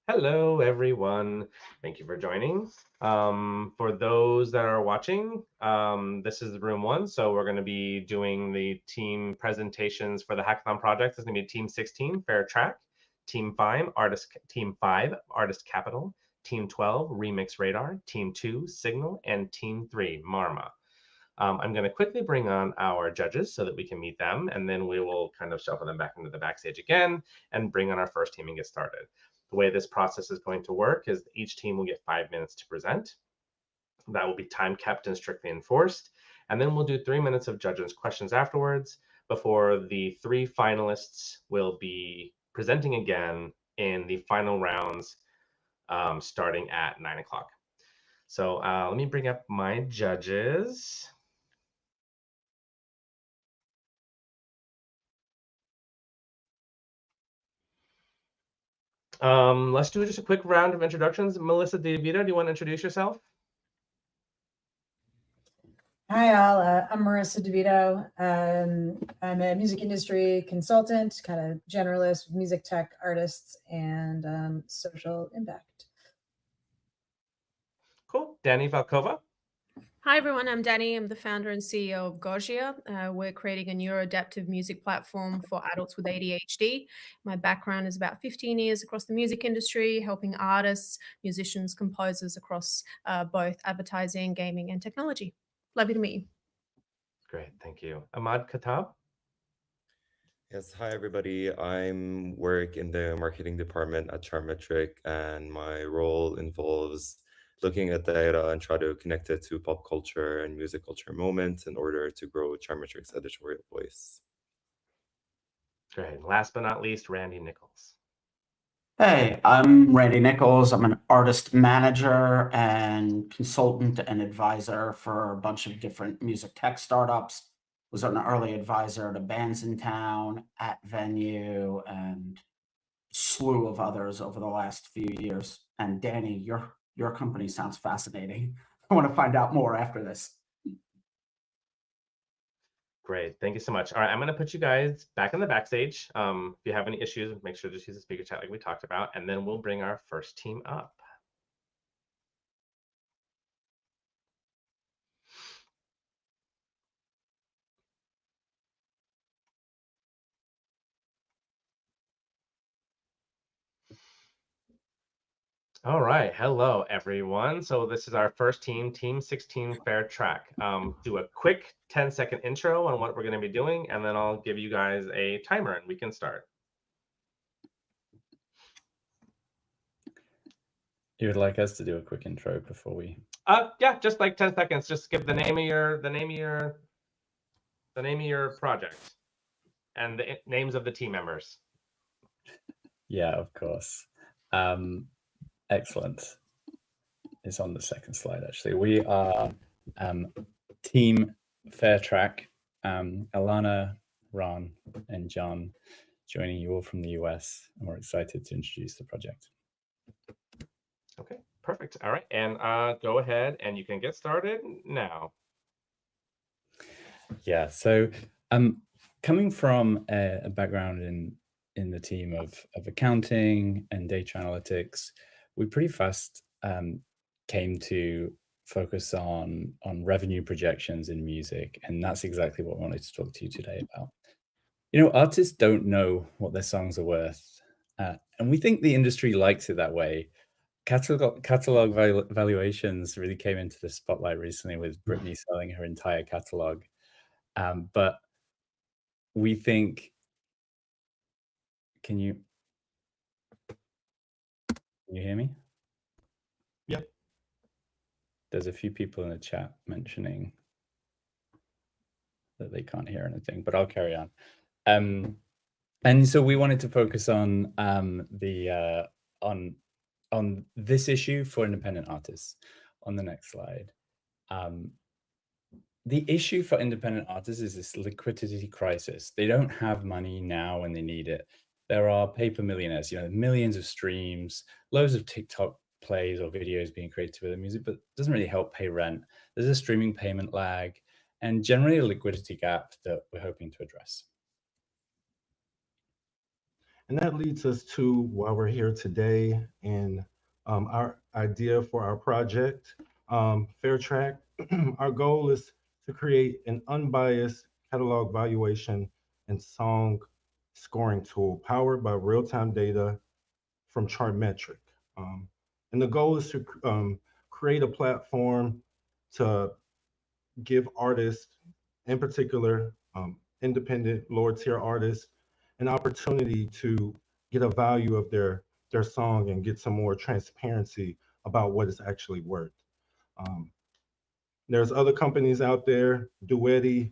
Hello, everyone. Thank you for joining. For those that are watching, this is room 1. So we're going to be doing the team presentations for the hackathon project. It's going to be Team 16, Fair Track, Team 5, ArtistCapital, Team 12, RemixRadar, Team 2, Signal, and Team 3, Marma. I'm going to quickly bring on our judges so that we can meet them, and then we will kind of shuffle them back into the backstage again and bring on our first team and get started. The way this process is going to work is each team will get 5 minutes to present. That will be time kept and strictly enforced. And then we'll do 3 minutes of judges' questions afterwards before the 3 finalists will be presenting again in the final rounds starting at 9 o'clock. So let me bring up my judges. Let's do just a quick round of introductions. Melissa DeVito, do you want to introduce yourself? Hi, all. I'm Marissa DeVito. I'm a music industry consultant, kind of generalist, music tech artists, and social impact. Cool. Danny Valkova. Hi, everyone. I'm Danny. I'm the founder and CEO of Gojia. We're creating a neuroadaptive music platform for adults with ADHD. My background is about 15 years across the music industry, helping artists, musicians, composers across both advertising, gaming, and technology. Lovely to meet you. Great. Thank you. Ahmad Khattab. Yes, hi everybody. I'm work in the marketing department at Chartmetric, and my role involves looking at data and try to connect it to pop culture and music culture moments in order to grow Chartmetric's editorial voice. Great. Last but not least, Randy Nichols. Hey, I'm Randy Nichols. I'm an artist manager and consultant and advisor for a bunch of different music tech startups. Was an early advisor to bands in town, at Venue, and a slew of others over the last few years. And Danny, your company sounds fascinating. I want to find out more after this. Great. Thank you so much. All right, I'm going to put you guys back in the backstage. If you have any issues, make sure to just use the speaker chat like we talked about, and then we'll bring our first team up. All right, hello everyone. So this is our first team, Team 16 Fair Track. Do a quick 10-second intro on what we're going to be doing, and then I'll give you guys a timer and we can start. You would like us to do a quick intro before we? Yeah, just like 10 seconds. Just give the name of your project and the names of the team members. Yeah, of course. Excellent. It's on the second slide, actually. We are Team Fair Track, Alanna, Rawn, and John, joining you all from the US, and we're excited to introduce the project. Okay, perfect. All right, and go ahead and you can get started now. Yeah, so coming from a background in the team of accounting and data analytics, we pretty fast came to focus on revenue projections in music, and that's exactly what I wanted to talk to you today about. You know, artists don't know what their songs are worth, and we think the industry likes it that way. Catalog valuations really came into the spotlight recently with Britney selling her entire catalog, but we think, can you hear me? Yep. There's a few people in the chat mentioning that they can't hear anything, but I'll carry on. And so we wanted to focus on on this issue for independent artists. On the next slide. The issue for independent artists is this liquidity crisis. They don't have money now when they need it. There are paper millionaires, you know, millions of streams, loads of TikTok plays or videos being created with their music, but it doesn't really help pay rent. There's a streaming payment lag and generally a liquidity gap that we're hoping to address. And that leads us to why we're here today and our idea for our project, Fair Track. Our goal is to create an unbiased catalog valuation and song scoring tool powered by real-time data from Chartmetric. And the goal is to create a platform to give artists, in particular, independent lower tier artists, an opportunity to get a value of their song and get some more transparency about what it's actually worth. There's other companies out there, Duetti,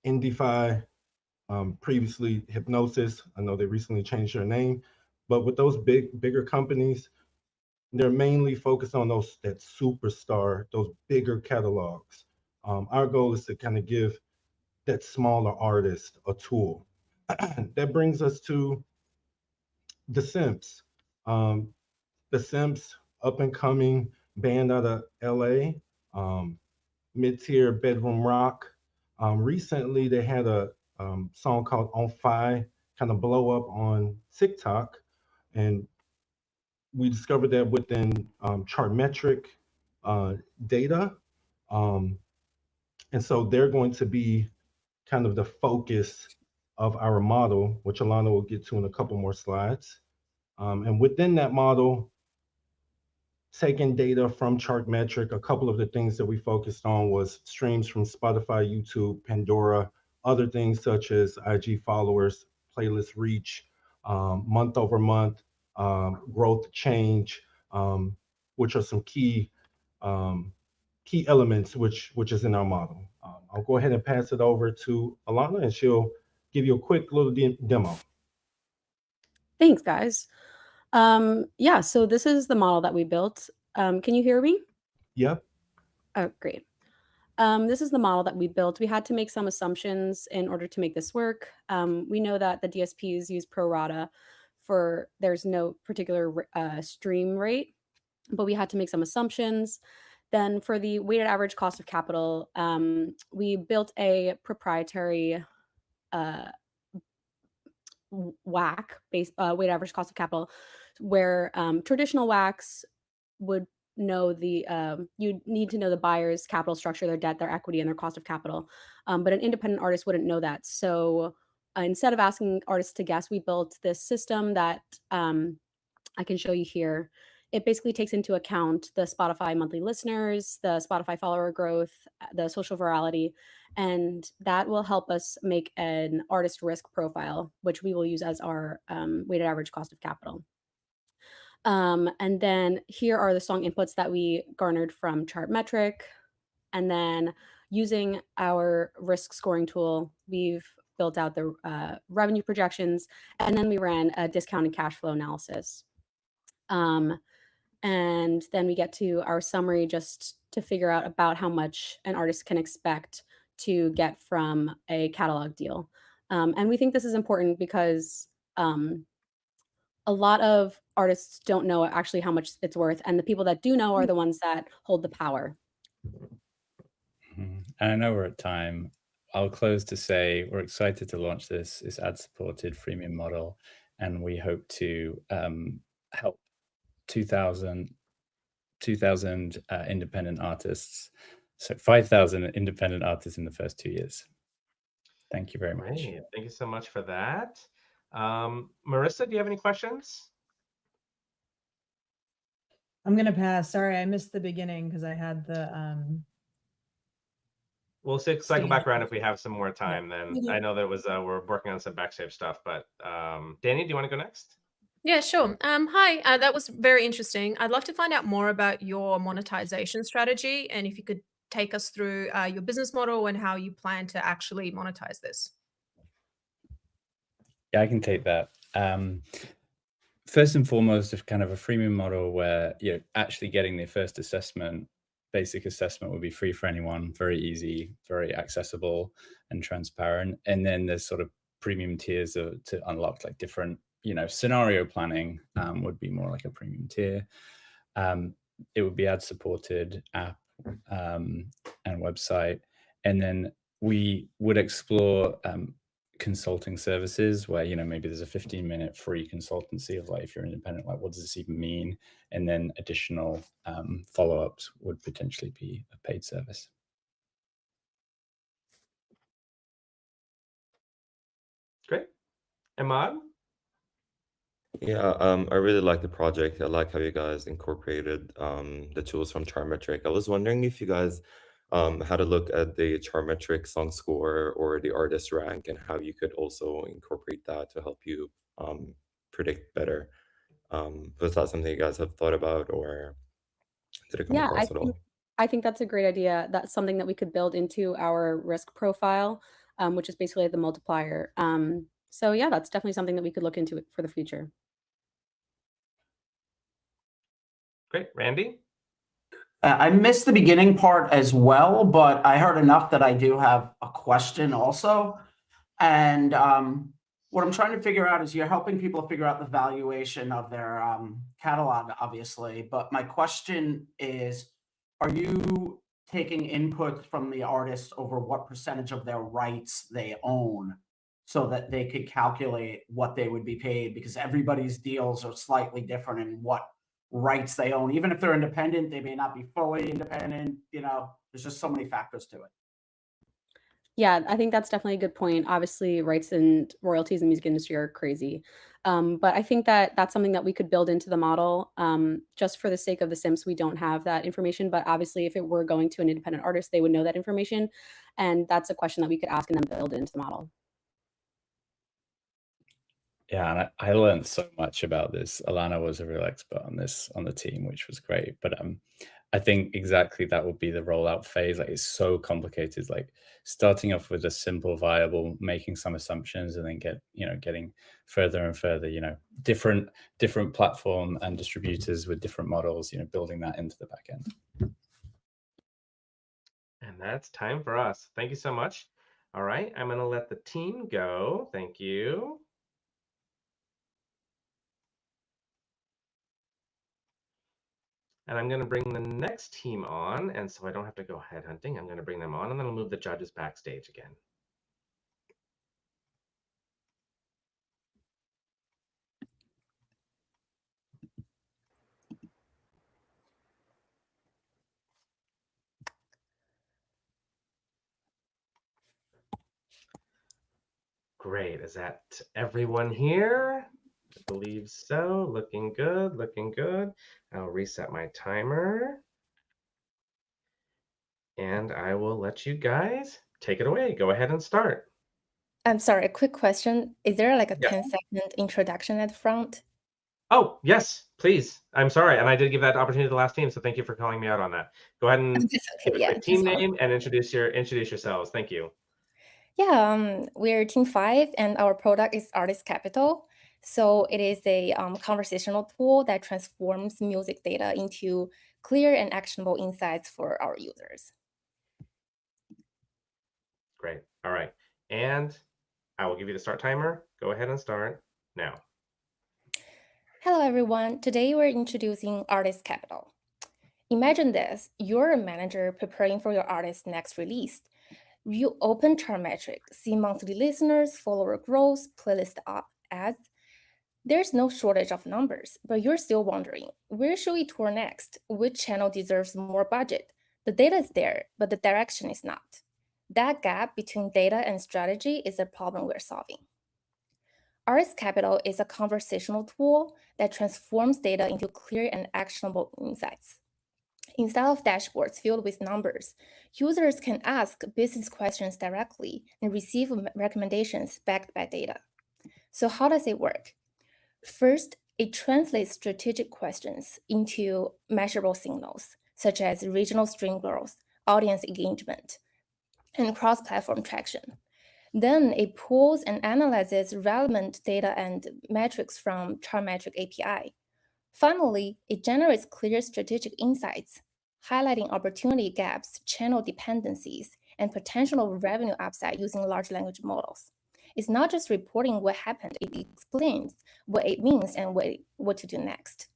Indify, previously Hypnosis. I know they recently changed their name, but with those bigger companies, they're mainly focused on that superstar, those bigger catalogs. Our goal is to kind of give that smaller artist a tool. That brings us to The Simps. The Simps, up and coming band out of LA, mid-tier bedroom rock. Recently, they had a song called On Fi kind of blow up on TikTok, and we discovered that within Chartmetric data. And so they're going to be kind of the focus of our model, which Alanna will get to in a couple more slides. And within that model, taking data from Chartmetric, a couple of the things that we focused on was streams from Spotify, YouTube, Pandora, other things such as IG followers, playlist reach, month over month, growth change, which are some key elements which is in our model. I'll go ahead and pass it over to Alanna, and she'll give you a quick little demo. Thanks, guys. Yeah, so this is the model that we built. Can you hear me? Yep. Oh, great. This is the model that we built. We had to make some assumptions in order to make this work. We know that the DSPs use pro rata for there's no particular stream rate, but we had to make some assumptions. Then for the weighted average cost of capital, we built a proprietary WACC, weighted average cost of capital, where traditional WACCs would know you need to know the buyer's capital structure, their debt, their equity, and their cost of capital. But an independent artist wouldn't know that. So instead of asking artists to guess, we built this system that I can show you here. It basically takes into account the Spotify monthly listeners, the Spotify follower growth, the social virality, and that will help us make an artist risk profile, which we will use as our weighted average cost of capital. And then here are the song inputs that we garnered from Chartmetric. And then using our risk scoring tool, we've built out the revenue projections, and then we ran a discounted cash flow analysis. And then we get to our summary just to figure out about how much an artist can expect to get from a catalog deal. And we think this is important because a lot of artists don't know actually how much it's worth, and the people that do know are the ones that hold the power. And I know we're at time. I'll close to say we're excited to launch this ad-supported freemium model, and we hope to help 2,000 independent artists, so 5,000 independent artists in the first 2 years. Thank you very much. Great. Thank you so much for that. Marissa, do you have any questions? I'm going to pass. Sorry, I missed the beginning because I had the... We'll cycle back around if we have some more time. Yeah. Then I know that was we're working on some backstage stuff, but Danny, do you want to go next? Yeah, sure. Hi, that was very interesting. I'd love to find out more about your monetization strategy, and if you could take us through your business model and how you plan to actually monetize this. Yeah, I can take that. First and foremost, if kind of a freemium model where you're actually getting the first assessment, basic assessment will be free for anyone, very easy, very accessible and transparent. And then there's sort of premium tiers to unlock like different, scenario planning would be more like a premium tier. It would be ad supported app and website. And then we would explore consulting services where, you know, maybe there's a 15-minute free consultancy of like, if you're independent, like what does this even mean? And then additional follow-ups would potentially be a paid service. Great. Ahmad? Yeah, I really like the project. I like how you guys incorporated the tools from Chartmetric. I was wondering if you guys had a look at the Chartmetric song score or the artist rank and how you could also incorporate that to help you predict better. Was that something you guys have thought about, or did it come Yeah, across at all? I think that's a great idea. That's something that we could build into our risk profile, which is basically the multiplier. So yeah, that's definitely something that we could look into for the future. Great. Randy? I missed the beginning part as well, but I heard enough that I do have a question also. And what I'm trying to figure out is you're helping people figure out the valuation of their catalog, obviously. But my question is, are you taking input from the artists over what percentage of their rights they own so that they could calculate what they would be paid? Because everybody's deals are slightly different in what rights they own. Even if they're independent, they may not be fully independent. You know, there's just so many factors to it. Yeah, I think that's definitely a good point. Obviously, rights and royalties in the music industry are crazy. But I think that that's something that we could build into the model. Just for the sake of the simps, we don't have that information. But obviously, if it were going to an independent artist, they would know that information. And that's a question that we could ask and then build into the model. Yeah, and I learned so much about this. Alanna was a real expert on this on the team, which was great. But I think exactly that would be the rollout phase. Like, it's so complicated. Like, starting off with a simple, viable, making some assumptions, and then getting further and further. You know, different platform and distributors with different models. You know, building that into the back end. And that's time for us. Thank you so much. All right, I'm going to let the team go. Thank you. And I'm going to bring the next team on. And so I don't have to go headhunting. I'm going to bring them on, and then I'll move the judges backstage again. Great. Is that everyone here? I believe so. Looking good, looking good. I'll reset my timer. And I will let you guys take it away. Go ahead and start. I'm sorry, a quick question. Is there like a Yeah. 10-second introduction at the front? Oh, yes, please. I'm sorry. And I did give that opportunity to the last team, so thank you for calling me out on that. Go ahead and It's give okay, a yeah. quick team just wanna- name and introduce yourselves. Thank you. Yeah, we're Team 5, and our product is ArtistCapital. So it is a conversational tool that transforms music data into clear and actionable insights for our users. Great. All right. And I will give you the start timer. Go ahead and start now. Hello, everyone. Today we're introducing ArtistCapital. Imagine this. You're a manager preparing for your artist's next release. You open Chartmetric, see monthly listeners, follower growth, playlist ads. There's no shortage of numbers, but you're still wondering, where should we tour next? Which channel deserves more budget? The data is there, but the direction is not. That gap between data and strategy is a problem we're solving. ArtistCapital is a conversational tool that transforms data into clear and actionable insights. Instead of dashboards filled with numbers, users can ask business questions directly and receive recommendations backed by data. So how does it work? First, it translates strategic questions into measurable signals, such as regional stream growth, audience engagement, and cross-platform traction. Then it pulls and analyzes relevant data and metrics from Chartmetric API. Finally, it generates clear strategic insights, highlighting opportunity gaps, channel dependencies, and potential revenue upside using large language models. It's not just reporting what happened, it explains what it means and what to do next.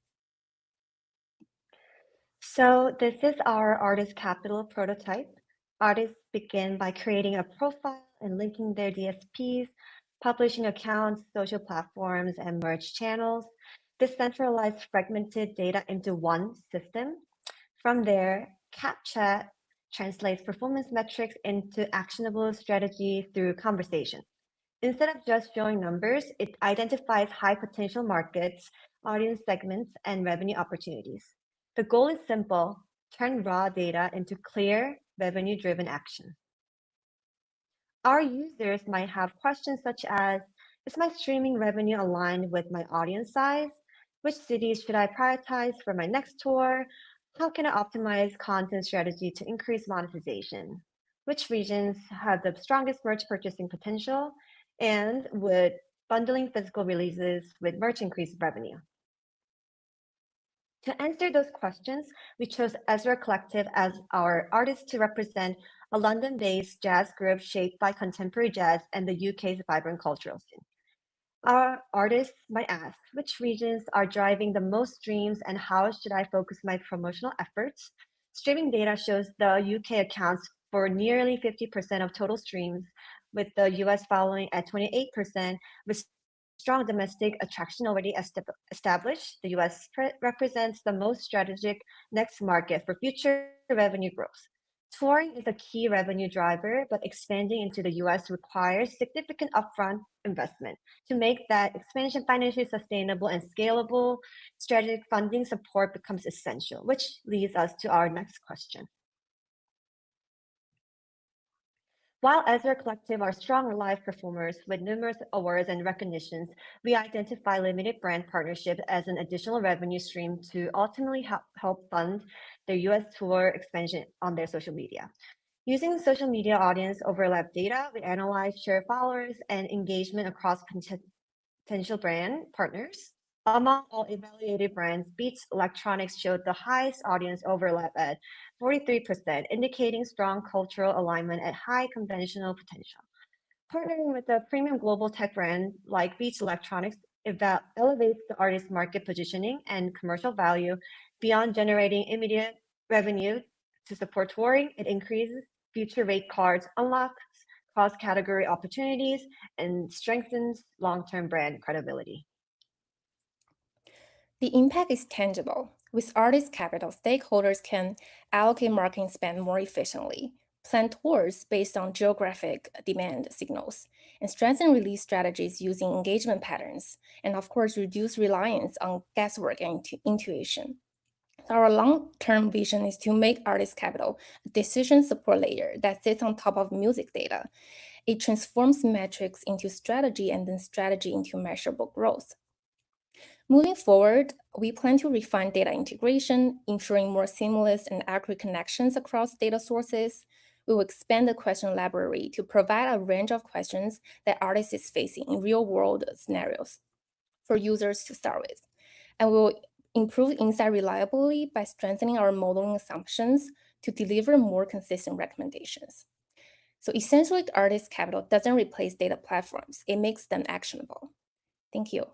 So this is our ArtistCapital prototype. Artists begin by creating a profile and linking their DSPs, publishing accounts, social platforms, and merge channels. This centralized fragmented data into one system. From there, CapChat translates performance metrics into actionable strategy through conversation. Instead of just showing numbers, it identifies high potential markets, audience segments, and revenue opportunities. The goal is simple: turn raw data into clear, revenue-driven action. Our users might have questions such as, is my streaming revenue aligned with my audience size? Which cities should I prioritize for my next tour? How can I optimize content strategy to increase monetization? Which regions have the strongest merch purchasing potential? And would bundling physical releases with merch increase revenue? To answer those questions, we chose Ezra Collective as our artist to represent a London-based jazz group shaped by contemporary jazz and the UK's vibrant cultural scene. Our artists might ask, which regions are driving the most streams and how should I focus my promotional efforts? Streaming data shows the UK accounts for nearly 50% of total streams, with the US following at 28%, with strong domestic attraction already established. The US represents the most strategic next market for future revenue growth. Touring is a key revenue driver, but expanding into the US requires significant upfront investment. To make that expansion financially sustainable and scalable, strategic funding support becomes essential, which leads us to our next question. While Ezra Collective are strong live performers with numerous awards and recognitions, we identify limited brand partnership as an additional revenue stream to ultimately help fund their US tour expansion on their social media. Using social media audience overlap data, we analyze share followers and engagement across potential brand partners. Among all evaluated brands, Beats Electronics showed the highest audience overlap at 43%, indicating strong cultural alignment at high conventional potential. Partnering with a premium global tech brand like Beats Electronics elevates the artist's market positioning and commercial value beyond generating immediate revenue to support touring. It increases future rate cards, unlocks cross-category opportunities, and strengthens long-term brand credibility. The impact is tangible. With ArtistCapital, stakeholders can allocate marketing spend more efficiently, plan tours based on geographic demand signals, and strengthen release strategies using engagement patterns, and of course, reduce reliance on guesswork and intuition. Our long-term vision is to make ArtistCapital a decision support layer that sits on top of music data. It transforms metrics into strategy and then strategy into measurable growth. Moving forward, we plan to refine data integration, ensuring more seamless and accurate connections across data sources. We will expand the question library to provide a range of questions that artists is facing in real-world scenarios for users to start with. And we will improve insight reliability by strengthening our modeling assumptions to deliver more consistent recommendations. So essentially, ArtistCapital doesn't replace data platforms. It makes them actionable. Thank you.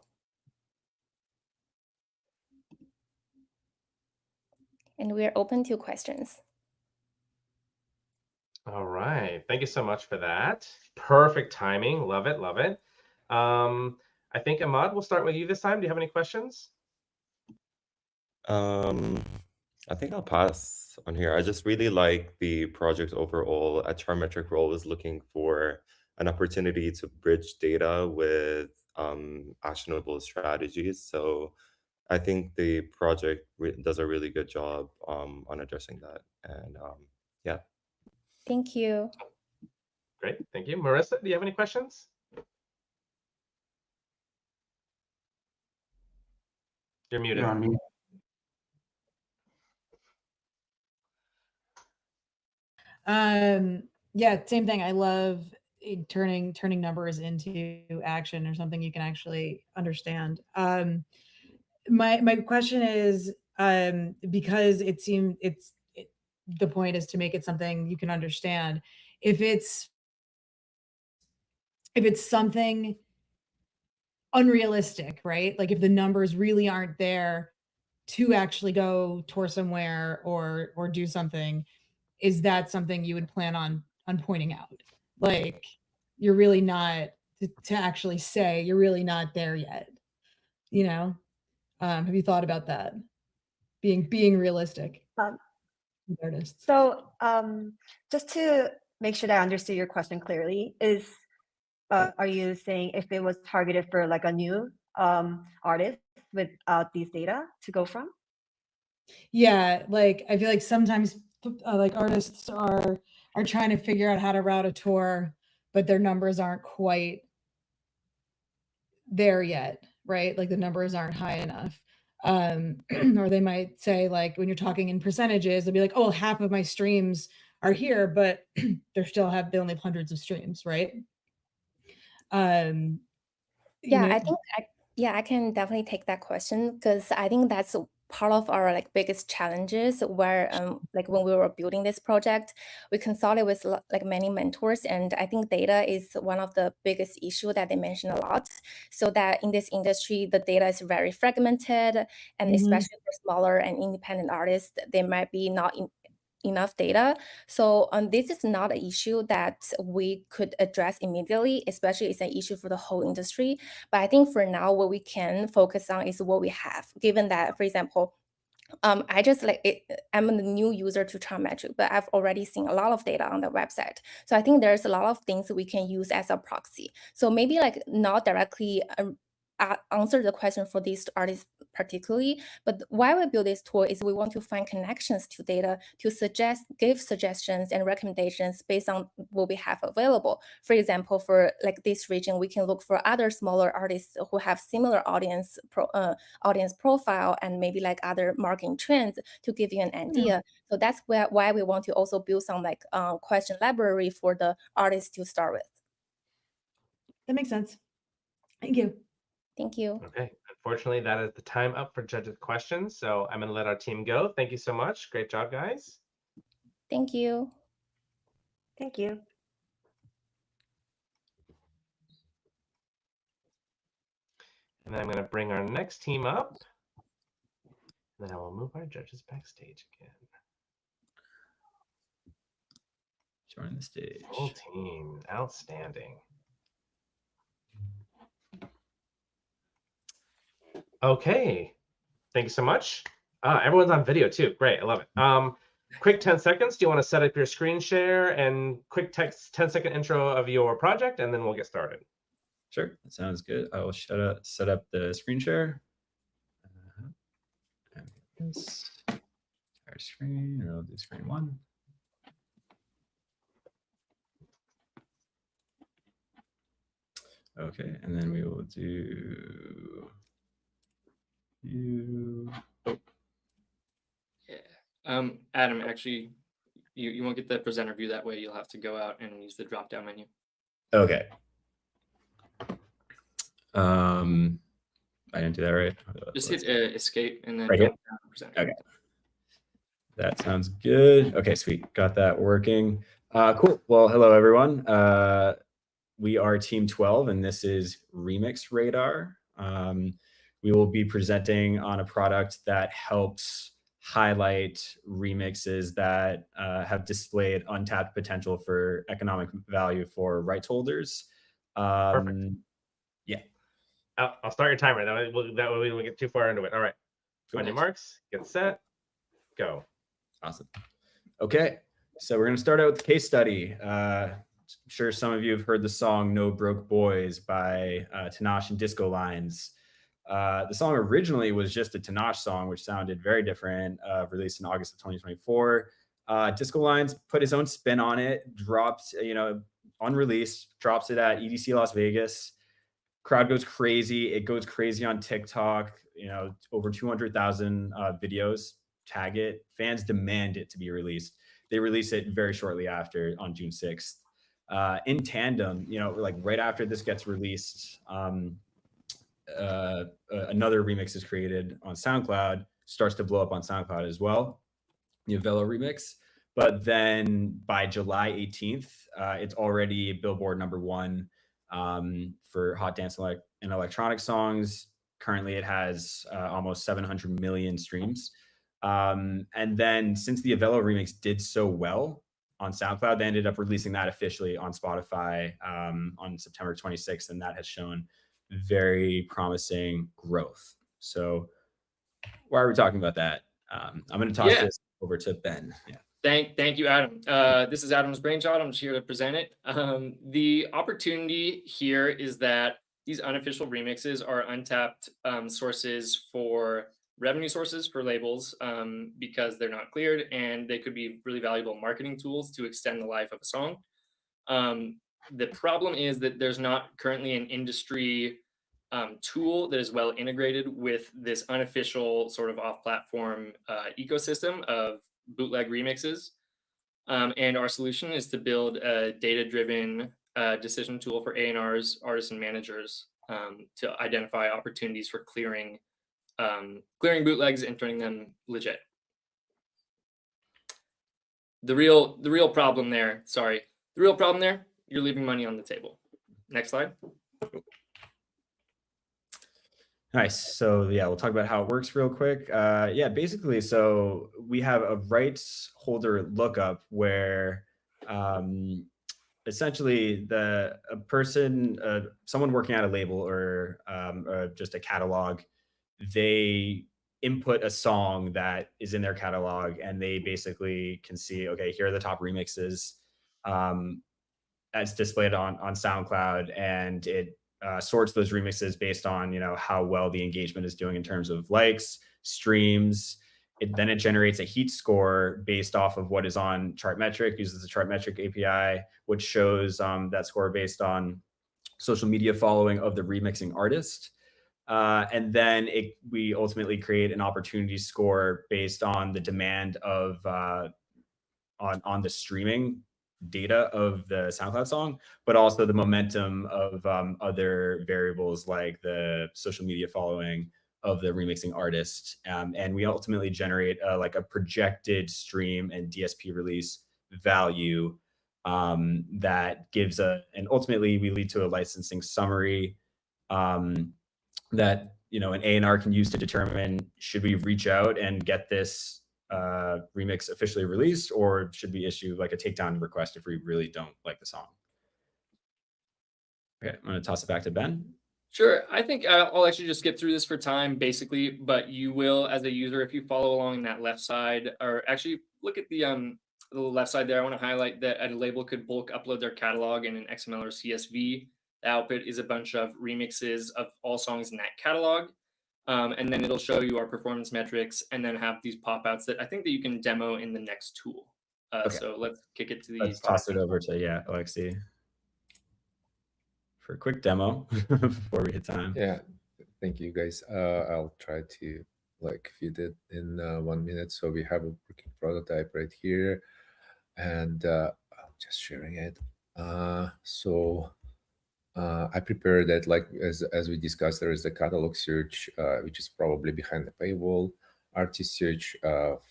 And we are open to questions. All right. Thank you so much for that. Perfect timing. Love it. Love it. I think, Ahmad, we'll start with you this time. Do you have any questions? I think I'll pass on here. I just really like the project overall. At Chartmetric, we're always looking for an opportunity to bridge data with actionable strategies. So I think the project does a really good job on addressing that. And yeah. Thank you. Great. Thank you. Marissa, do you have any questions? You're muted. You're on mute. Yeah, same thing. I love turning numbers into action or something you can actually understand. My question is, because the point is to make it something you can understand. If it's something unrealistic, right? Like if the numbers really aren't there to actually go tour somewhere or do something, is that something you would plan on pointing out? Like, you're really not to actually say you're really not there yet. You know, have you thought about that? Being realistic with artists. So just to make sure that I understood your question clearly, are you saying if it was targeted for like a new artist without these data to go from? Yeah, like I feel like sometimes like artists are trying to figure out how to route a tour, but their numbers aren't quite there yet, right? Like the numbers aren't high enough. Or they might say, like, when you're talking in percentages, they'll be like, oh, half of my streams are here, but they only have hundreds of streams, right? Yeah, I can definitely take that question, because I think that's part of our like biggest challenges, where like when we were building this project, we consulted with like many mentors, and I think data is one of the biggest issue that they mention a lot. So that in this industry, the data is very fragmented, and especially for smaller and independent artists, they might be not enough data. So this is not an issue that we could address immediately, especially it's an issue for the whole industry. But I think for now, what we can focus on is what we have, given that, for example, I just I'm a new user to Chartmetric, but I've already seen a lot of data on the website. So I think there's a lot of things we can use as a proxy. So maybe like not directly answer the question for these artists particularly, but why we build this tool is we want to find connections to data to give suggestions and recommendations based on what we have available. For example, for like this region, we can look for other smaller artists who have similar audience profile and maybe like other marketing trends to give you an idea. So that's why we want to also build some like question library for the artists to start with. That makes sense. Thank you. Thank you. Okay, unfortunately, that is the time up for judges' questions. So I'm going to let our team go. Thank you so much. Great job, guys. Thank you. Thank you. And then I'm going to bring our next team up. And then I will move our judges backstage again. Join the stage. Full team. Outstanding. Okay. Thank you so much. Everyone's on video too. Great. I love it. Quick 10 seconds. Do you want to set up your screen share and quick text 10-second intro of your project, and then we'll get started. Sure. That sounds good. I will set up the screen share. Our screen, or I'll do screen one. Okay, and then we will do you. Oh. Yeah. Adam, actually, you won't get the presenter view that way. You'll have to go out and use the drop-down menu. Okay. I didn't do that right. Just hit escape and then right drop down the presenter. Okay. That sounds good. Okay, sweet. Got that working. Cool. Well, hello, everyone. We are Team 12, and this is RemixRadar. We will be presenting on a product that helps highlight remixes that have displayed untapped potential for economic value for rights holders. Perfect. Yeah. I'll start your timer. That way we don't get too far into it. All right. Cool. On your marks, get set, go. Awesome. Okay. So we're going to start out with the case study. I'm sure some of you have heard the song No Broke Boys by Tinashe and Disco Lines. The song originally was just a Tinashe song, which sounded very different, released in August of 2024. Disco Lines put his own spin on it, dropped, unreleased, drops it at EDC Las Vegas. Crowd goes crazy. It goes crazy on TikTok, over 200,000 videos tag it. Fans demand it to be released. They release it very shortly after on June 6th. In tandem, like right after this gets released, another remix is created on SoundCloud, starts to blow up on SoundCloud as well, the Velo remix. But then by July 18th, it's already Billboard #1 for hot dance and electronic songs. Currently, it has almost 700 million streams. And then since the Velo remix did so well, SoundCloud. They ended up releasing that officially on Spotify on September 26th, and that has shown very promising growth. So why are we talking about that? I'm going to toss this over to Ben. Yeah. Thank you, Adam. This is Adam's brainchild. I'm just here to present it. The opportunity here is that these unofficial remixes are untapped sources for revenue sources for labels because they're not cleared, and they could be really valuable marketing tools to extend the life of a song. The problem is that there's not currently an industry tool that is well integrated with this unofficial sort of off-platform ecosystem of bootleg remixes. And our solution is to build a data-driven decision tool for A&Rs, artists, and managers to identify opportunities for clearing bootlegs and turning them legit. The real problem there, you're leaving money on the table. Next slide. Nice. So yeah, we'll talk about how it works real quick. Yeah, basically, so we have a rights holder lookup where essentially someone working at a label or just a catalog, they input a song that is in their catalog, and they basically can see, okay, here are the top remixes as displayed on SoundCloud, and it sorts those remixes based on, you know, how well the engagement is doing in terms of likes, streams. Then it generates a heat score based off of what is on Chartmetric, uses the Chartmetric API, which shows that score based on social media following of the remixing artist. And then we ultimately create an opportunity score based on the demand of on the streaming data of the SoundCloud song, but also the momentum of other variables like the social media following of the remixing artist. And we ultimately generate like a projected stream and DSP release value that gives and ultimately we lead to a licensing summary that, you know, an A&R can use to determine, should we reach out and get this remix officially released, or should we issue like a takedown request if we really don't like the song? Okay, I'm going to toss it back to Ben. Sure. I think I'll actually just skip through this for time, basically, but you will, as a user, if you follow along that left side, or actually look at the left side there, I want to highlight that a label could bulk upload their catalog in an XML or CSV. The output is a bunch of remixes of all songs in that catalog. And then it'll show you our performance metrics, and then have these pop-outs that I think that you can demo in the next tool. Okay. So let's kick it to the— Let's toss it over to, Alexey, for a quick demo before we hit time. Yeah, thank you guys. I'll try to feed it in 1 minute. So we have a working prototype right here, and I'm just sharing it. I prepared that, as we discussed, there is the catalog search, which is probably behind the paywall, artist search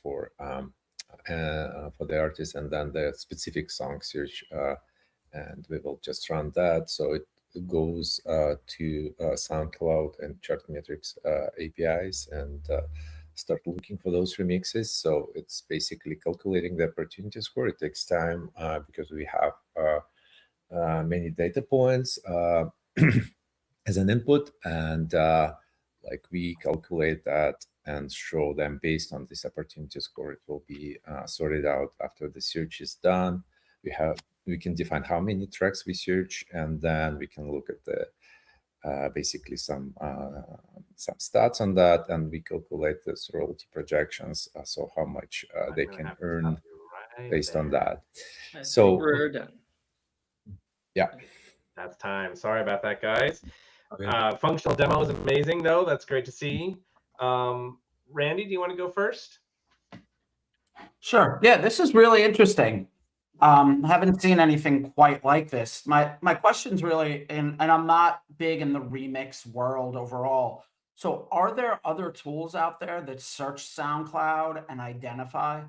for the artist, and then the specific song search, and we will just run that. So it goes to SoundCloud and Chartmetric's APIs and start looking for those remixes. So it's basically calculating the opportunity score. It takes time because we have many data points as an input, and we calculate that and show them based on this opportunity score. It will be sorted out after the search is done. We can define how many tracks we search, and then we can look at the basically some stats on that, and we calculate the royalty projections, so how much they can earn based on that. So we're done. Yeah, that's time. Sorry about that, guys. Okay. Functional demo is amazing, though. That's great to see. Randy, do you want to go first? Sure. Yeah, this is really interesting. Haven't seen anything quite like this. My question's really, and I'm not big in the remix world overall. So are there other tools out there that search SoundCloud and identify?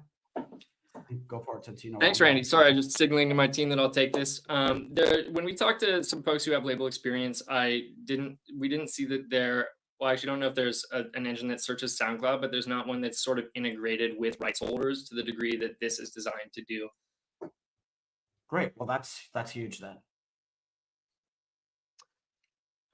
Go for it, since you know. Thanks, Randy. Sorry, I'm just signaling to my team that I'll take this. When we talked to some folks who have label experience, we didn't see that there. Well, I actually don't know if there's an engine that searches SoundCloud, but there's not one that's sort of integrated with rights holders to the degree that this is designed to do. Great. Well, that's huge then.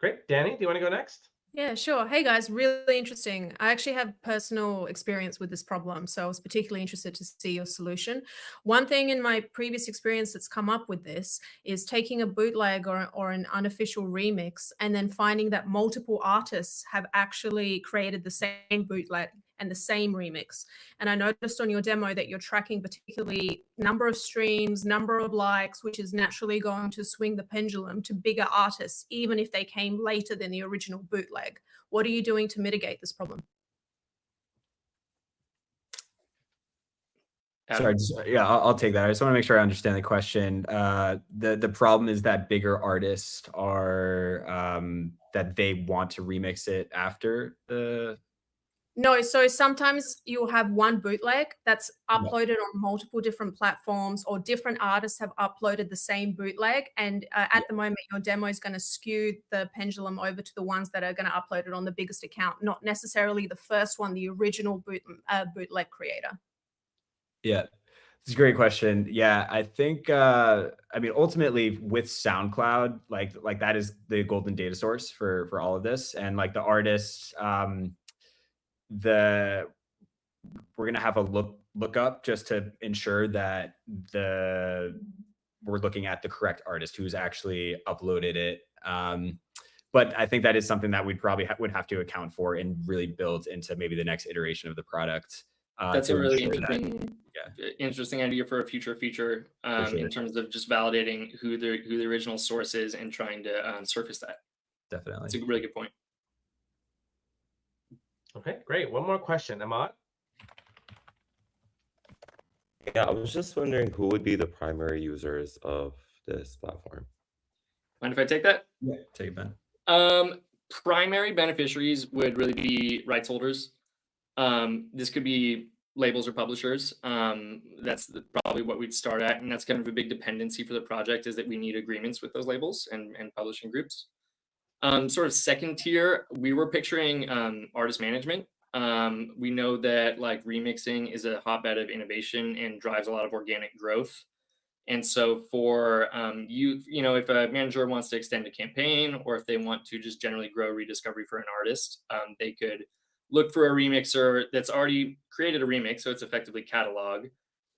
Great. Danny, do you want to go next? Yeah, sure. Hey guys, really interesting. I actually have personal experience with this problem, so I was particularly interested to see your solution. One thing in my previous experience that's come up with this is taking a bootleg or an unofficial remix and then finding that multiple artists have actually created the same bootleg and the same remix. And I noticed on your demo that you're tracking particularly number of streams, number of likes, which is naturally going to swing the pendulum to bigger artists, even if they came later than the original bootleg. What are you doing to mitigate this problem? Sorry, yeah, I'll take that. I just want to make sure I understand the question. The problem is that bigger artists are that they want to remix it after the. No, so sometimes you'll have one bootleg that's uploaded on multiple different platforms, or different artists have uploaded the same bootleg. And at the moment, your demo is going to skew the pendulum over to the ones that are going to upload it on the biggest account, not necessarily the first one, the original bootleg creator. Yeah, it's a great question. Yeah, I think, I mean, ultimately with SoundCloud, like that is the golden data source for all of this. And like the artists, we're going to have a look up just to ensure that we're looking at the correct artist who's actually uploaded it. But I think that is something that we'd probably would have to account for and really build into maybe the next iteration of the product. That's a really interesting idea for a future feature sure. in terms of just validating who the original source is and trying to surface that. Definitely. It's a really good point. Okay, great. One more question, Ahmad. Yeah, I was just wondering who would be the primary users of this platform. Mind if I take that? Yeah, take it, Ben. Primary beneficiaries would really be rights holders. This could be labels or publishers. That's probably what we'd start at, and that's kind of a big dependency for the project, is that we need agreements with those labels and publishing groups. Sort of second tier, we were picturing artist management. We know that like remixing is a hotbed of innovation and drives a lot of organic growth. And so for you know, if a manager wants to extend a campaign, or if they want to just generally grow rediscovery for an artist, they could look for a remixer that's already created a remix, so it's effectively catalog,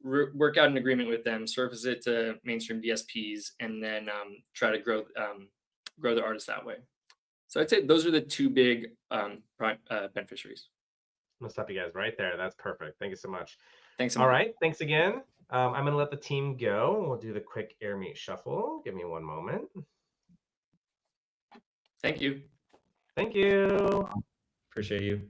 work out an agreement with them, surface it to mainstream DSPs, and then try to grow the artist that way. So I'd say those are the two big beneficiaries. I'm gonna stop you guys right there. That's perfect. Thank you so much. Thanks. All right, thanks again. I'm gonna let the team go. We'll do the quick air meet shuffle. Give me one moment. Thank you. Thank you. Appreciate you.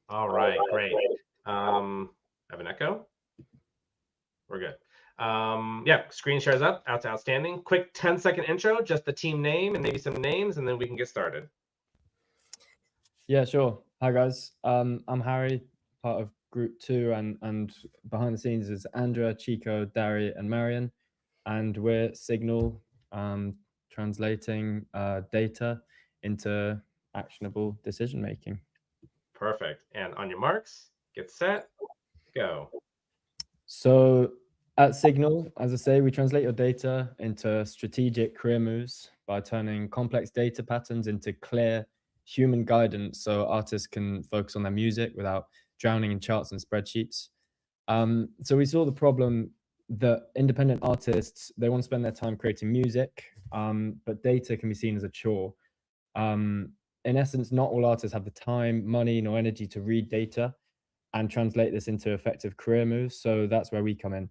All right, great. I have an echo. We're good. Yeah, screen shares up. Out to outstanding. Quick 10-second intro, just the team name and maybe some names, and then we can get started. Yeah, sure. Hi guys. I'm Harry, part of Group 2, and behind the scenes is Andrea, Chico, Dari, and Marion, and we're Signal, translating data into actionable decision making. Perfect. And on your marks, get set, go. So at Signal, as I say, we translate your data into strategic career moves by turning complex data patterns into clear human guidance, so artists can focus on their music without drowning in charts and spreadsheets. So we saw the problem that independent artists, they want to spend their time creating music, but data can be seen as a chore. In essence, not all artists have the time, money, nor energy to read data and translate this into effective career moves. So that's where we come in.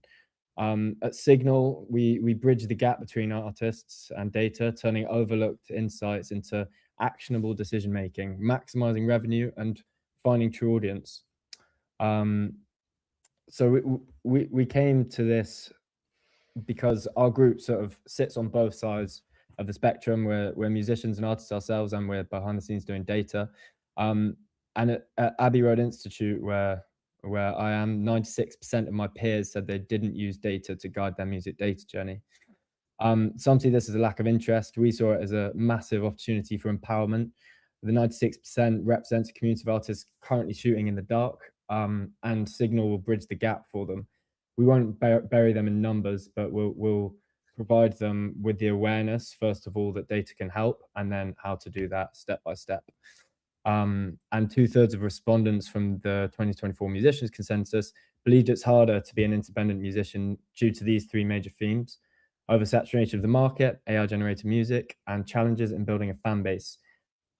At Signal, we bridge the gap between artists and data, turning overlooked insights into actionable decision making, maximizing revenue, and finding true audience. So we came to this because our group sort of sits on both sides of the spectrum. We're musicians and artists ourselves, and we're behind the scenes doing data. And at Abbey Road Institute, where where I am. 96% of my peers said they didn't use data to guide their music data journey. Some see this as a lack of interest. We saw it as a massive opportunity for empowerment. The 96% represents a community of artists currently shooting in the dark, and Signal will bridge the gap for them. We won't bury them in numbers, but we'll provide them with the awareness, first of all, that data can help, and then how to do that step by step. And 2/3 of respondents from the 2024 musicians consensus believed it's harder to be an independent musician due to these three major themes: oversaturation of the market, AI generated music, and challenges in building a fan base.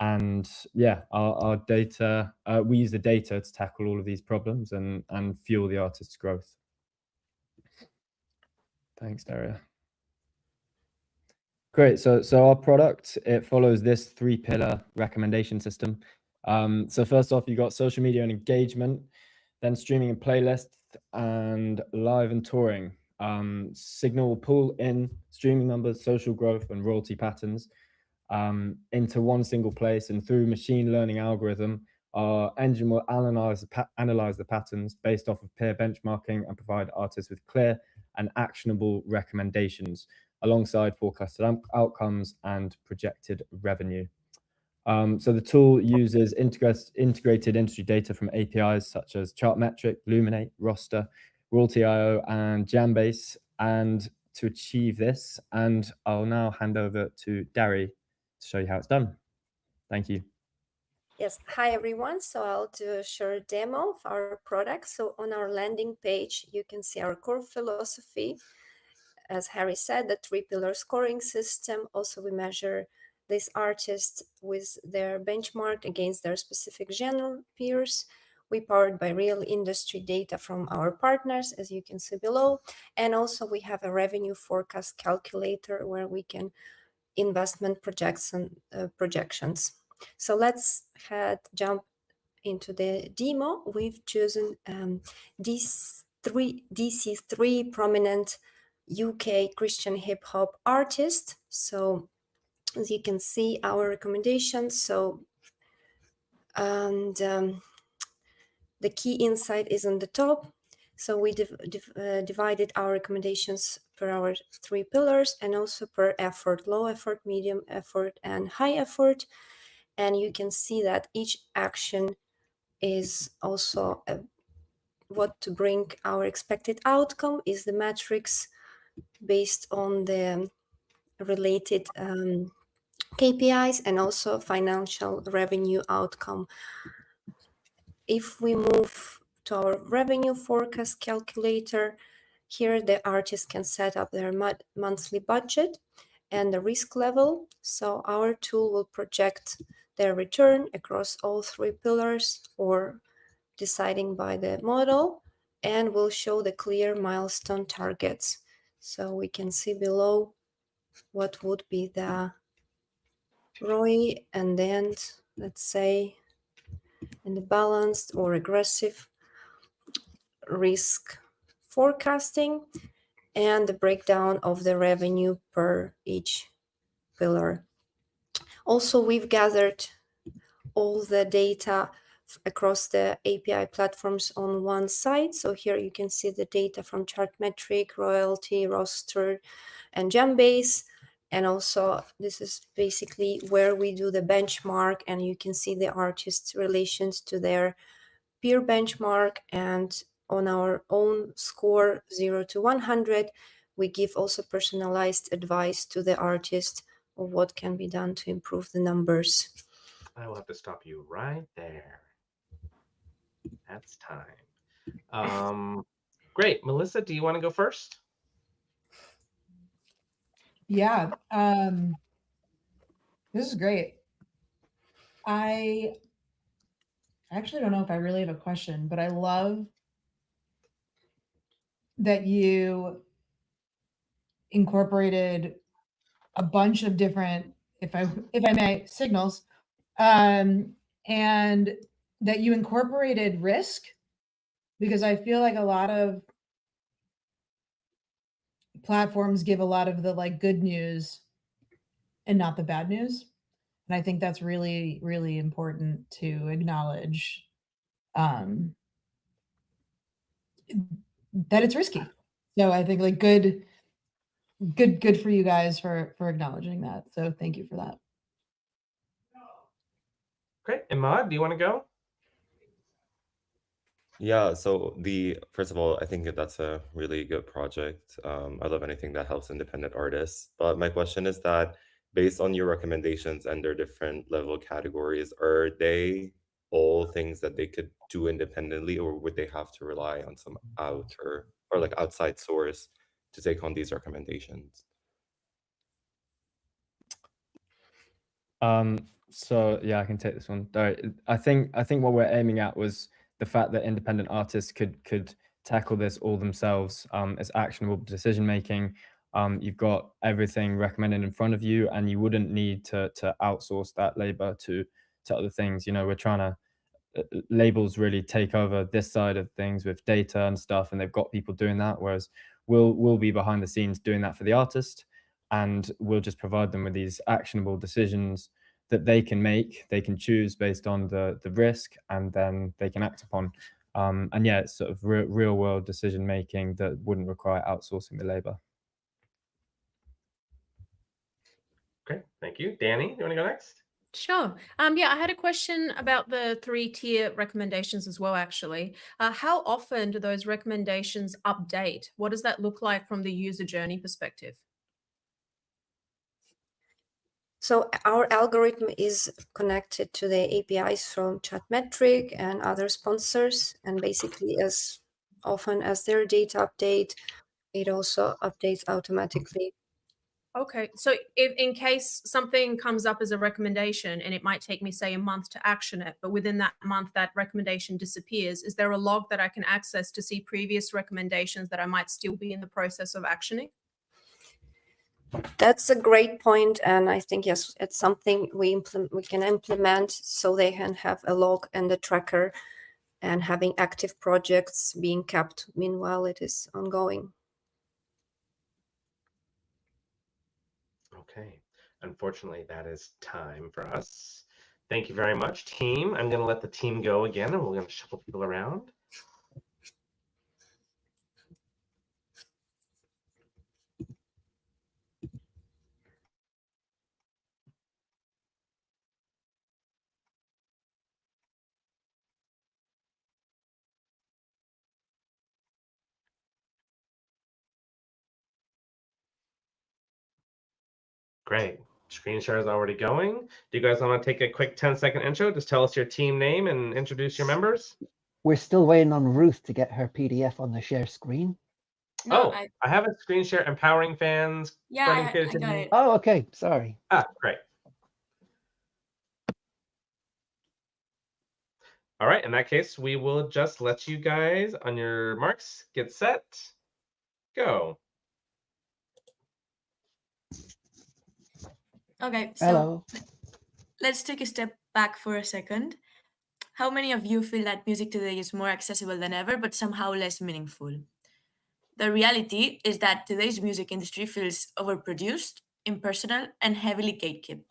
And yeah, our data, we use the data to tackle all of these problems and fuel the artist's growth. Thanks, Daria. Great. So our product, it follows this 3-pillar recommendation system. So first off, you got social media and engagement, then streaming and playlists, and live and touring. Signal will pull in streaming numbers, social growth, and royalty patterns into one single place, and through machine learning algorithm, our engine will analyze the patterns based off of peer benchmarking and provide artists with clear and actionable recommendations alongside forecasted outcomes and projected revenue. So the tool uses integrated industry data from APIs such as Chartmetric, Luminate, Roster, Royalty.io, and Jambase. And to achieve this, and I'll now hand over to Dari to show you how it's done. Thank you. Yes, hi everyone. So I'll do a short demo of our product. So on our landing page, you can see our core philosophy. As Harry said, the 3-pillar scoring system. Also, we measure these artists with their benchmark against their specific genre peers. We powered by real industry data from our partners, as you can see below. And also we have a revenue forecast calculator where we can investment projections. So let's jump into the demo. We've chosen these three prominent UK Christian hip hop artists. So as you can see, our recommendations. So, and the key insight is on the top. So we divided our recommendations per our 3 pillars and also per effort: low effort, medium effort, and high effort. And you can see that each action is also what to bring our expected outcome is the metrics based on the related KPIs and also financial revenue outcome. If we move to our revenue forecast calculator, here the artist can set up their monthly budget and the risk level. So our tool will project their return across all 3 pillars or deciding by the model, and will show the clear milestone targets. So we can see below what would be the ROI, and then let's say in the balanced or aggressive risk forecasting, and the breakdown of the revenue per each pillar. Also, we've gathered all the data across the API platforms on one site. So here you can see the data from Chartmetric, Royalty, Roster, and Jambase. And also this is basically where we do the benchmark, and you can see the artists' relations to their peer benchmark. And on our own score 0 to 100, we give also personalized advice to the artist of what can be done to improve the numbers. I will have to stop you right there. That's time. Great. Melissa, do you want to go first? Yeah. This is great. I actually don't know if I really have a question, but I love that you incorporated a bunch of different, if I may, signals, and that you incorporated risk, because I feel like a lot of platforms give a lot of the like good news and not the bad news. And I think that's really, really important to acknowledge. that it's risky. So I think like good for you guys for acknowledging that. So thank you for that. Great. And Maud, do you want to go? Yeah, so first of all, I think that's a really good project. I love anything that helps independent artists. But my question is that based on your recommendations and their different level categories, are they all things that they could do independently, or would they have to rely on some outer or like outside source to take on these recommendations? So yeah, I can take this one. I think what we're aiming at was the fact that independent artists could tackle this all themselves. It's actionable decision making. You've got everything recommended in front of you, and you wouldn't need to outsource that labor to other things. You know, we're trying to labels really take over this side of things with data and stuff, and they've got people doing that, whereas we'll be behind the scenes doing that for the artist, and we'll just provide them with these actionable decisions that they can make, they can choose based on the risk, and then they can act upon. And yeah, it's sort of real world decision making that wouldn't require outsourcing the labor. Great, thank you. Danny, you want to go next? Sure. Yeah, I had a question about the 3-tier recommendations as well, actually. How often do those recommendations update? What does that look like from the user journey perspective? So our algorithm is connected to the APIs from Chartmetric and other sponsors. And basically, as often as their data update, it also updates automatically. Okay, so if in case something comes up as a recommendation and it might take me, say, a month to action it, but within that month that recommendation disappears, is there a log that I can access to see previous recommendations that I might still be in the process of actioning? That's a great point, and I think yes, it's something we can implement so they can have a log and a tracker, and having active projects being kept meanwhile it is ongoing. Okay, unfortunately, that is time for us. Thank you very much, team. I'm going to let the team go again, and we're going to shuffle people around. Great. Screen share is already going. Do you guys want to take a quick 10-second intro? Just tell us your team name and introduce your members. We're still waiting on Ruth to get her PDF on the share screen. No, I have a screen share. Empowering fans. Yeah, I got it. Oh, okay. Sorry. Great. All right. In that case, we will just let you guys on your marks get set. Go. Okay, so Hello. let's take a step back for a second. How many of you feel that music today is more accessible than ever, but somehow less meaningful? The reality is that today's music industry feels overproduced, impersonal, and heavily gatekept.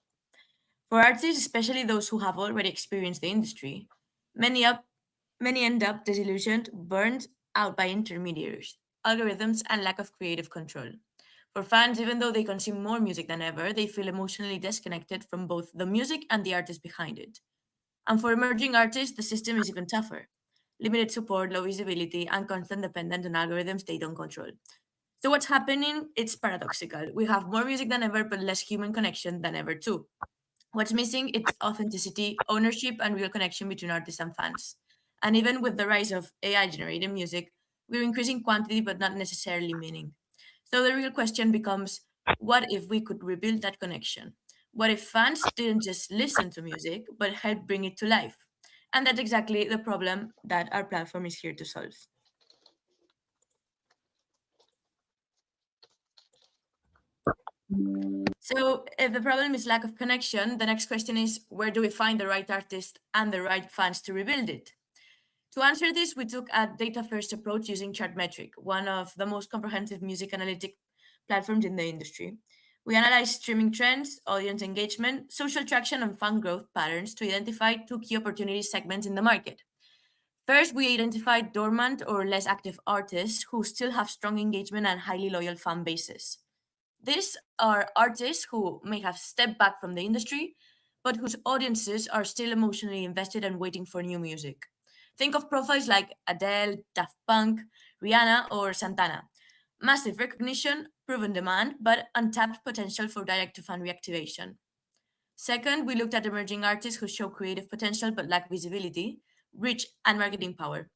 For artists, especially those who have already experienced the industry, many end up disillusioned, burned out by intermediaries, algorithms, and lack of creative control. For fans, even though they consume more music than ever, they feel emotionally disconnected from both the music and the artist behind it. And for emerging artists, the system is even tougher. Limited support, low visibility, and constant dependence on algorithms they don't control. So what's happening? It's paradoxical. We have more music than ever, but less human connection than ever too. What's missing is authenticity, ownership, and real connection between artists and fans. And even with the rise of AI-generated music, we're increasing quantity but not necessarily meaning. So the real question becomes, what if we could rebuild that connection? What if fans didn't just listen to music, but help bring it to life? And that's exactly the problem that our platform is here to solve. So if the problem is lack of connection, the next question is, where do we find the right artist and the right fans to rebuild it? To answer this, we took a data-first approach using Chartmetric, one of the most comprehensive music analytic platforms in the industry. We analyzed streaming trends, audience engagement, social traction, and fan growth patterns to identify 2 key opportunity segments in the market: First, we identified dormant or less active artists who still have strong engagement and highly loyal fan bases. These are artists who may have stepped back from the industry, but whose audiences are still emotionally invested and waiting for new music. Think of profiles like Adele, Daft Punk, Rihanna, or Santana. Massive recognition, proven demand, but untapped potential for direct-to-fan reactivation. Second, we looked at emerging artists who show creative potential but lack visibility, reach, and marketing power.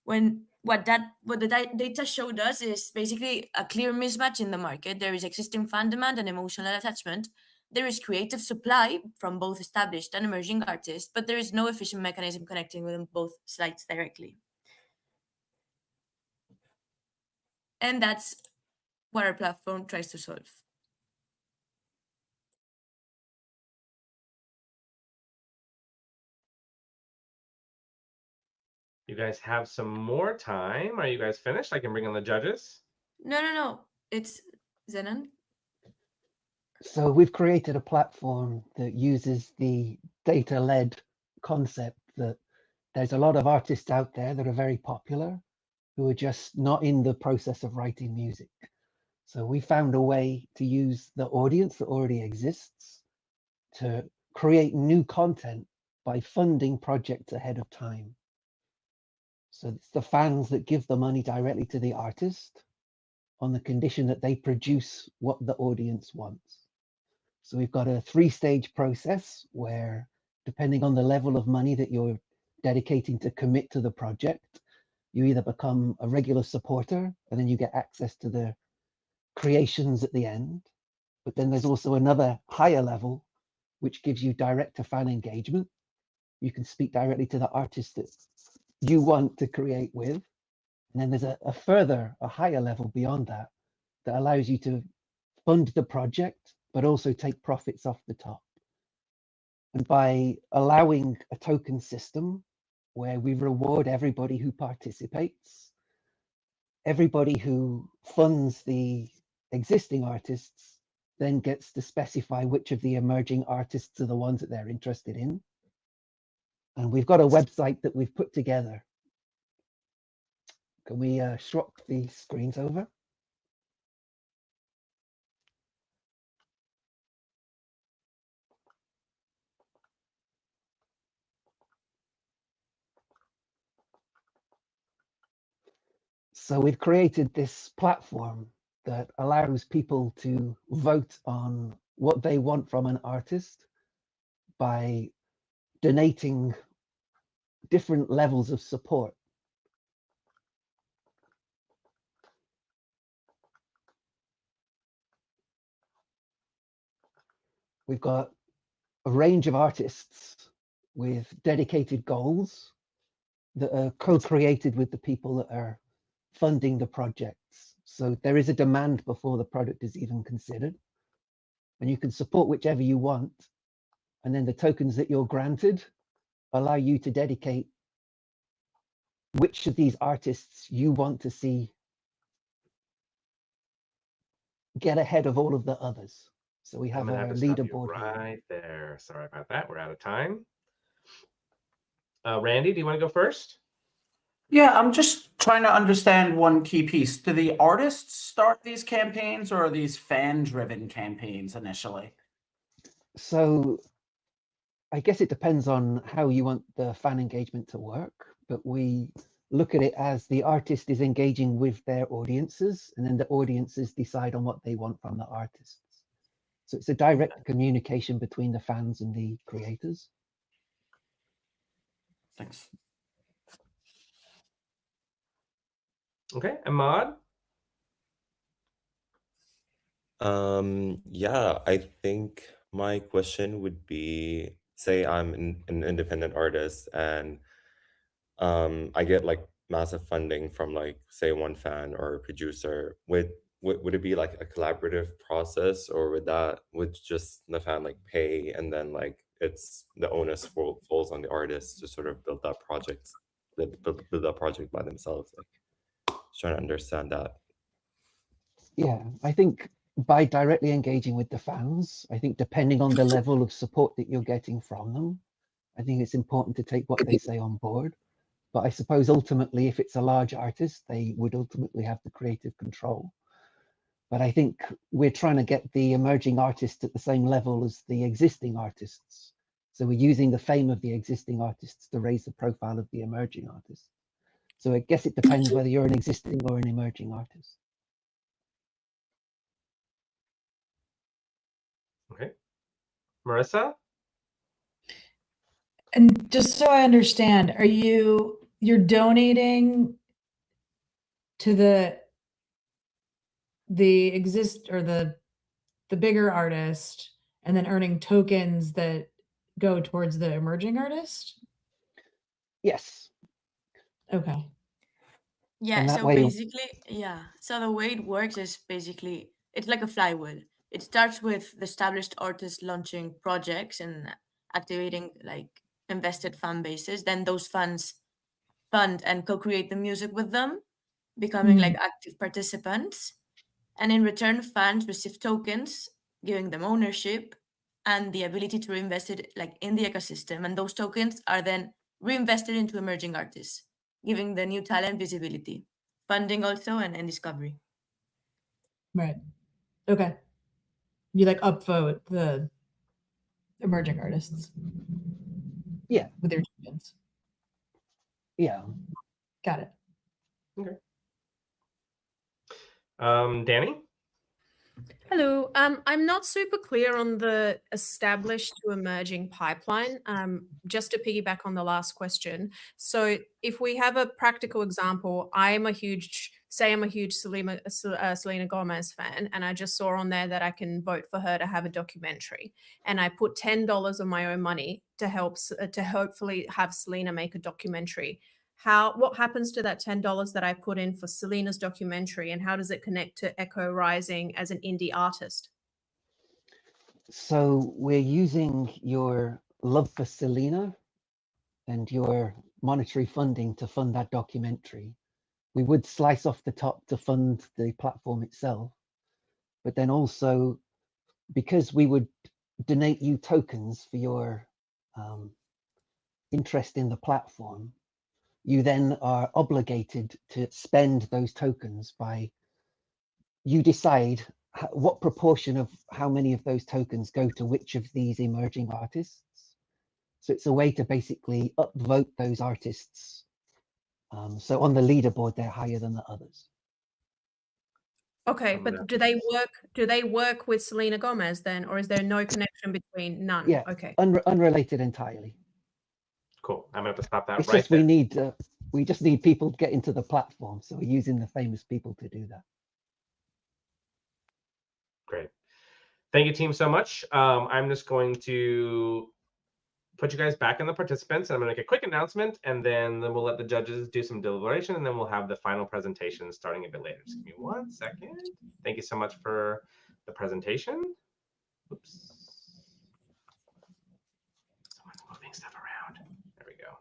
What the data showed us is basically a clear mismatch in the market. There is existing fan demand and emotional attachment. There is creative supply from both established and emerging artists, but there is no efficient mechanism connecting with both sides directly. And that's what our platform tries to solve. You guys have some more time. Are you guys finished? I can bring in the judges. No. It's Zenon. So we've created a platform that uses the data-led concept that there's a lot of artists out there that are very popular who are just not in the process of writing music. So we found a way to use the audience that already exists to create new content by funding projects ahead of time. So it's the fans that give the money directly to the artist on the condition that they produce what the audience wants. So we've got a 3-stage process where, depending on the level of money that you're dedicating to commit to the project, you either become a regular supporter and then you get access to the creations at the end. But then there's also another higher level, which gives you direct to fan engagement. You can speak directly to the artist that you want to create with. And then there's a higher level beyond that allows you to fund the project, but also take profits off the top. And by allowing a token system where we reward everybody who participates, everybody who funds the existing artists then gets to specify which of the emerging artists are the ones that they're interested in. And we've got a website that we've put together. Can we swap the screens over? So we've created this platform that allows people to vote on what they want from an artist by donating different levels of support. We've got a range of artists with dedicated goals that are co-created with the people that are funding the projects. So there is a demand before the product is even considered. And you can support whichever you want. And then the tokens that you're granted allow you to dedicate which of these artists you want to see get ahead of all of the others. So we have a leaderboard right there. Sorry about that. We're out of time. Randy, do you want to go first? Yeah, I'm just trying to understand one key piece. Do the artists start these campaigns, or are these fan-driven campaigns initially? So I guess it depends on how you want the fan engagement to work, but we look at it as the artist is engaging with their audiences, and then the audiences decide on what they want from the artists. So it's a direct communication between the fans and the creators. Thanks. Okay, Ahmad? Yeah, I think my question would be, say I'm an independent artist and I get like massive funding from like, say, one fan or a producer. Would it be like a collaborative process, or would just the fan like pay and then like it's the onus falls on the artist to sort of build that project by themselves? Like, trying to understand that. Yeah, I think by directly engaging with the fans, I think depending on the level of support that you're getting from them, I think it's important to take what they say on board. But I suppose ultimately, if it's a large artist, they would ultimately have the creative control. But I think we're trying to get the emerging artists at the same level as the existing artists. So we're using the fame of the existing artists to raise the profile of the emerging artists. So I guess it depends whether you're an existing or an emerging artist. Okay. Marissa? And just so I understand, you're donating to the bigger artist and then earning tokens that go towards the emerging artist? Yes. Okay. Yeah, that so way- basically, so the way it works is basically, it's like a flywheel. It starts with the established artists launching projects and activating like invested fan bases. Then those funds fund and co-create the music with them, becoming like active participants. And in return, fans receive tokens, giving them ownership and the ability to reinvest it like in the ecosystem. And those tokens are then reinvested into emerging artists, giving the new talent visibility, funding also, and discovery. Right. Okay. You like upvote the emerging artists. Yeah. With their tokens. Yeah. Got it. Okay. Danny? Hello. I'm not super clear on the established to emerging pipeline. Just to piggyback on the last question. So if we have a practical example, I'm a huge Selena Gomez fan, and I just saw on there that I can vote for her to have a documentary, and I put $10 of my own money to hopefully have Selena make a documentary. What happens to that $10 that I put in for Selena's documentary, and how does it connect to Echo Rising as an indie artist? So we're using your love for Selena and your monetary funding to fund that documentary. We would slice off the top to fund the platform itself, but then also because we would donate you tokens for your interest in the platform, you then are obligated to spend those tokens by, you decide what proportion of how many of those tokens go to which of these emerging artists. So it's a way to basically upvote those artists. So on the leaderboard, they're higher than the others. Okay, but do they work with Selena Gomez then, or is there no connection between? None? Yeah, Okay. unrelated entirely. Cool. I'm gonna have to stop that It's right just there. we just need people to get into the platform, so we're using the famous people to do that. Great. Thank you, team, so much. I'm just going to put you guys back in the participants, and I'm going to make a quick announcement, and then we'll let the judges do some deliberation, and then we'll have the final presentation starting a bit later. Just give me 1 second. Thank you so much for the presentation. Oops. Someone's moving stuff around. There we go.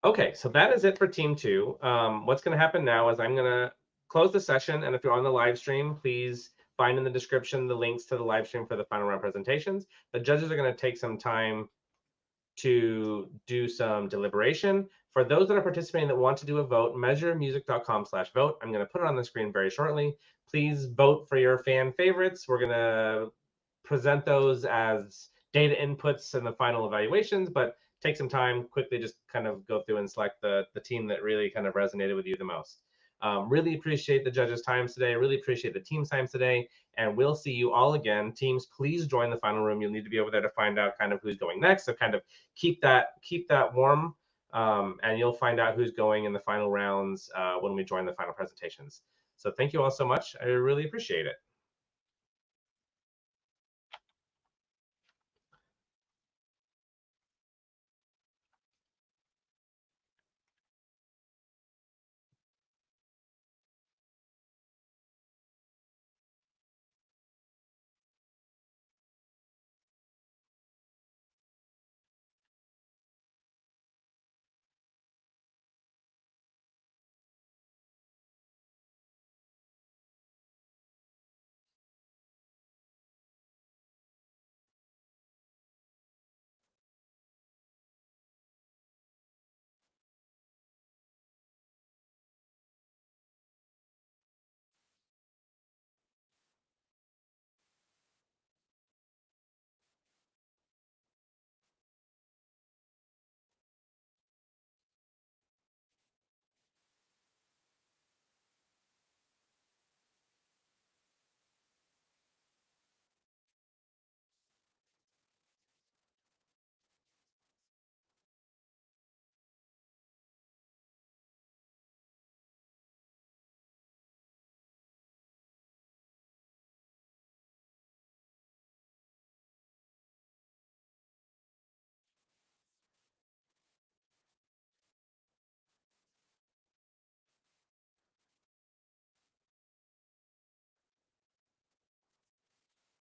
Okay, so that is it for team 2. What's going to happen now is I'm going to close the session, and if you're on the live stream, please find in the description the links to the live stream for the final round presentations. The judges are going to take some time to do some deliberation. For those that are participating that want to do a vote, measuremusic.com/vote. I'm going to put it on the screen very shortly. Please vote for your fan favorites. We're going to present those as data inputs in the final evaluations, but take some time, quickly just kind of go through and select the team that really kind of resonated with you the most. Really appreciate the judges' times today. Really appreciate the team's times today. And we'll see you all again. Teams, please join the final room. You'll need to be over there to find out kind of who's going next. So kind of keep that warm. And you'll find out who's going in the final rounds when we join the final presentations. So thank you all so much. I really appreciate it.